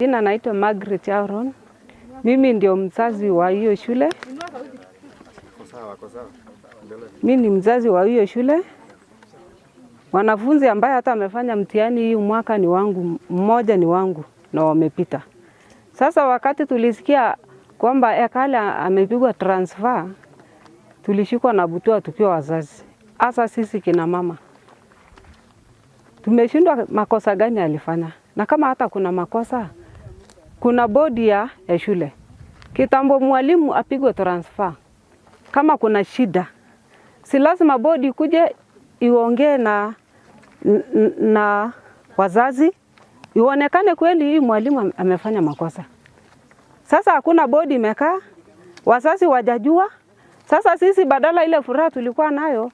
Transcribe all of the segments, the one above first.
Jina naitwa Margaret Aaron. Mimi ndio mzazi wa hiyo shule. Mimi ni mzazi wa hiyo shule. Wanafunzi ambaye hata amefanya mtihani hii mwaka ni wangu, mmoja ni wangu na wamepita. Sasa wakati tulisikia kwamba Ekale amepigwa transfer, tulishikwa na butwaa tukiwa wazazi. Hasa sisi kina mama. Tumeshindwa makosa gani alifanya. Na kama hata kuna makosa, kuna bodi ya shule. Kitambo mwalimu apigwe transfer. Kama kuna shida, si lazima bodi kuje iongee na wazazi, ionekane kweli hii mwalimu amefanya makosa. Sasa hakuna bodi imekaa, wazazi wajajua. Sasa sisi badala ile furaha tulikuwa nayo,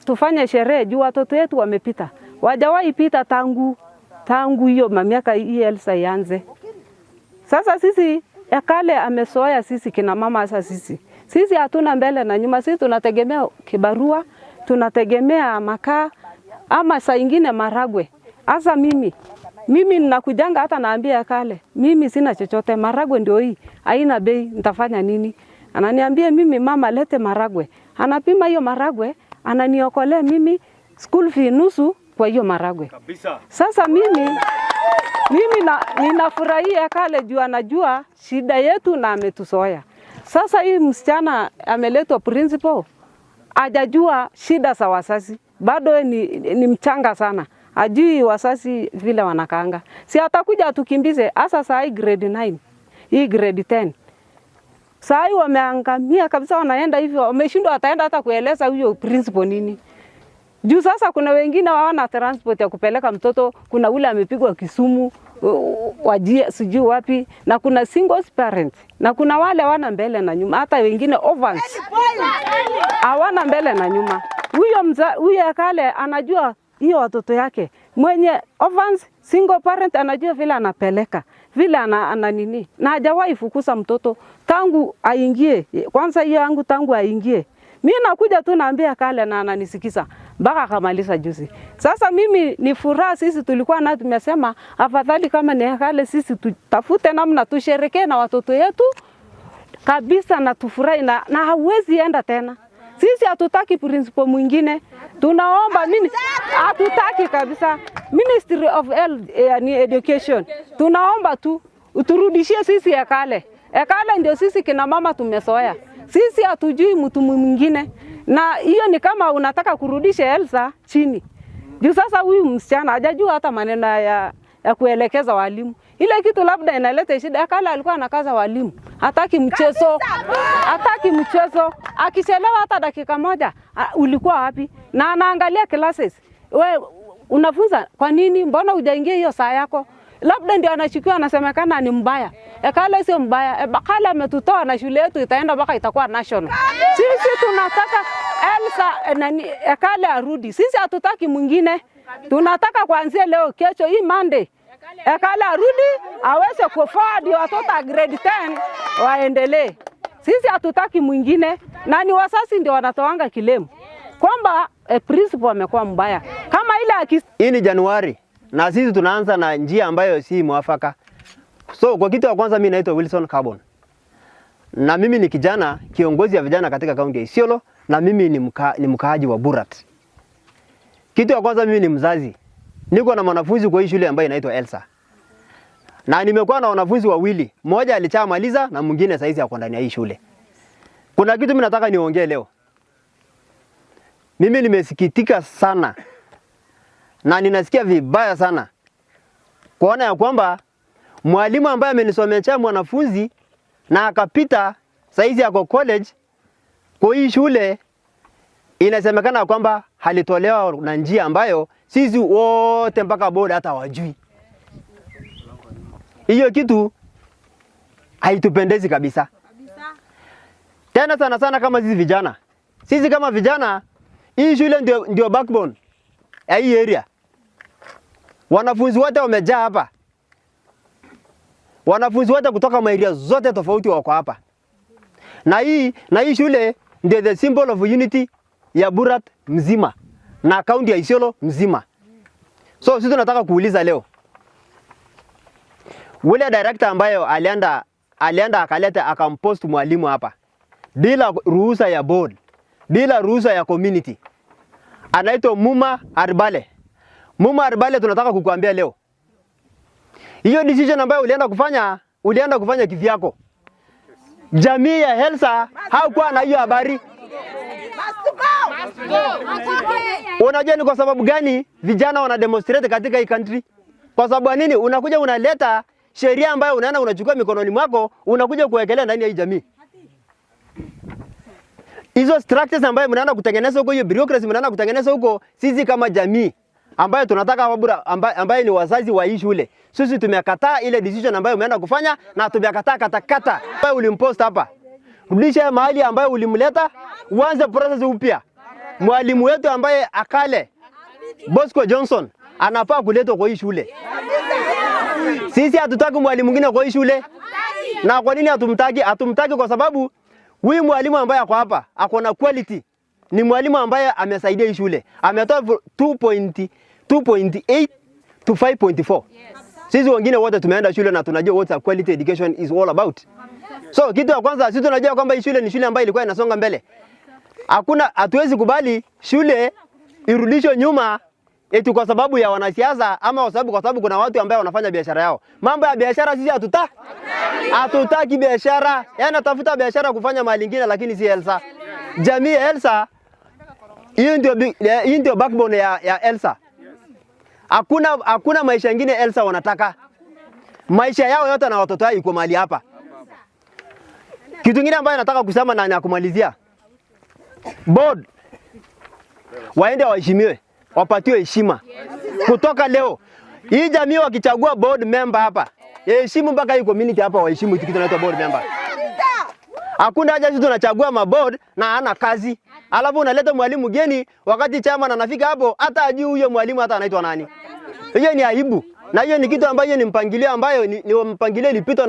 tufanye sherehe juu watoto wetu wamepita. Wajawahi pita tangu hiyo miaka hii Elsa ianze. Sasa sisi Ekale amesoea sisi kina mama. Sasa sisi hatuna mbele na nyuma. Sisi tunategemea kibarua, tunategemea makaa ama saa ingine maragwe. Asa mimi ninakujanga hata naambia Ekale, mimi sina chochote, maragwe ndio hii, haina bei, nitafanya nini? Ananiambia mimi mama lete maragwe. Anapima hiyo maragwe, ananiokolea mimi school fee nusu kwa hiyo maragwe. Kabisa. Sasa mimi ninafurahia Ekale juu anajua shida yetu na ametusoea. Sasa hii msichana ameletwa principal, hajajua shida za wazazi. Bado ni mchanga sana. Hajui wazazi vile wanakaanga. Si atakuja atukimbize hasa saa hii grade 9. Hii grade 10. Saa hii wameangamia kabisa, wanaenda hivyo. Wameshindwa ataenda hata kueleza huyo principal nini. Juu sasa kuna wengine hawana transport ya kupeleka mtoto, kuna ule amepigwa Kisumu, wajia sijui wapi, na kuna single parent, na kuna wale hawana mbele na nyuma, hata wengine orphans hawana mbele na nyuma. Huyo Ekale anajua hiyo watoto yake. Mwenye orphans, single parent anajua vile anapeleka, vile ana nini. Na hajawahi fukusa mtoto tangu aingie. Kwanza hiyo yangu tangu aingie. Mimi nakuja tu naambia Ekale na ananisikiza mpaka akamaliza juzi. Sasa mimi ni furaha, sisi tulikuwa na tumesema afadhali kama ni Ekale sisi tutafute namna tusherekee na watoto yetu kabisa na tufurahi na hawezi enda tena. Sisi hatutaki principal mwingine. Tunaomba hatutaki kabisa Ministry of Health Education. Tunaomba tu uturudishie sisi Ekale. Ekale ndio sisi kina mama tumesoea. Sisi hatujui mtu mwingine. Na hiyo ni kama unataka kurudisha Elsa chini. Juu sasa huyu msichana hajajua hata maneno ya kuelekeza walimu. Ile kitu labda inaleta shida. Ekale alikuwa anakaza walimu. Hataki mchezo. Akichelewa hata dakika moja, ulikuwa wapi? Na anaangalia classes. Wewe unafunza kwa nini? Mbona hujaingia hiyo saa yako? Labda ndio anachukiwa, anasemekana ni mbaya. Ekale sio mbaya. Ekale ametutoa na shule yetu itaenda mpaka itakuwa national. Sisi tunataka Elsa Ekale arudi. Sisi hatutaki mwingine. Tunataka kuanzia leo, kesho, hii Monday, Ekale arudi aweze kuforward watoto grade 10 waendelee. Sisi hatutaki mwingine. Na ni wazazi ndio wanatoanga kilemu kwamba principal amekuwa mbaya. Kama ile hii ni Januari na sisi tunaanza na njia ambayo si mwafaka. So kwa kitu ya kwanza mimi naitwa Wilson Carbon. Na mimi ni kijana kiongozi ya vijana katika kaunti ya Isiolo na mimi ni mkaaji wa Burat. Kitu ya kwanza mimi ni mzazi. Niko na mwanafunzi kwa hii shule ambayo inaitwa Elsa. Na nimekuwa na wanafunzi wawili. Mmoja alishamaliza na mwingine saizi yako ndani ya hii shule. Kuna kitu mimi nataka niongee leo. Mimi nimesikitika sana. Na ninasikia vibaya sana kuona ya kwamba mwalimu ambaye amenisomesha mwanafunzi na akapita saizi yako college kwa hii shule, inasemekana kwamba halitolewa na njia ambayo sisi wote mpaka board hata wajui. Hiyo kitu haitupendezi kabisa. Tena sana kama sisi vijana. Sisi kama vijana, hii shule ndio backbone ya hii area. Wanafunzi wote wamejaa hapa. Wanafunzi wote kutoka maeria zote tofauti wako hapa. Na hii shule ndio the symbol of unity ya Burat mzima na kaunti ya Isiolo mzima. So sisi tunataka kuuliza leo, ule director ambayo alienda akaleta akampost mwalimu hapa bila ruhusa ya board, bila ruhusa ya community. Anaitwa Muma Arbale. Muma Arbale, tunataka kukuambia leo, hiyo decision ambayo ulienda kufanya kivyako. Jamii ya Helsa hakuwa na hiyo habari. Unajua ni kwa sababu gani vijana wana demonstrate katika hii country? Kwa sababu nini? Unakuja unaleta sheria ambayo unaenda unachukua mikononi mwako, unakuja kuwekelea ndani ya hii jamii. Hizo structures ambayo mnaenda kutengeneza huko, hiyo bureaucracy mnaenda kutengeneza huko, sisi kama jamii ambayo tunataka ambayo ni wazazi wa hii shule, sisi tumekataa ile decision ambayo umeenda kufanya, na tumekataa katakata ambayo ulimpost hapa. Rudisha mahali ambayo ulimleta, uanze process upya. Mwalimu wetu ambaye akale Bosco Johnson anafaa kuletwa kwa hii shule. Sisi hatutaki mwalimu mwingine kwa hii shule. Na kwa nini hatumtaki? Hatumtaki kwa sababu huyu mwalimu ambaye ako hapa ako na quality. Ni mwalimu ambaye amesaidia hii shule. Ametoa 2.8 to 5.4. Sisi wengine wote tumeenda shule na tunajua what quality education is all about. So kitu ya kwanza sisi tunajua kwamba hii shule ni shule ambayo ilikuwa inasonga mbele. Hatuwezi kubali shule irudishwe nyuma eti kwa sababu ya wanasiasa ama kwa sababu kuna watu ambao wanafanya biashara yao. Mambo ya biashara sisi hatutaki biashara. Yaani natafuta biashara kufanya mahali nyingine, lakini si Helsa. Jamii ya Helsa, hii ndio backbone ya Helsa. Hakuna maisha mengine Helsa wanataka. Maisha yao yote na watoto wao iko mahali hapa. Kitu kingine ambacho nataka kusema na nakumalizia. Board waende waheshimiwe, wapatiwe heshima. Kutoka leo hii jamii wakichagua board member hapa, heshimu mpaka hii community hapa waheshimu kitu kinaitwa board member. Hakuna haja sisi tunachagua maboard na hana kazi. Alafu unaleta mwalimu geni wakati chama anafika hapo hata ajui huyo mwalimu hata anaitwa nani. Hiyo ni aibu. Na hiyo ni kitu ambayo ni mpangilio ambayo ni mpangilio ilipitwa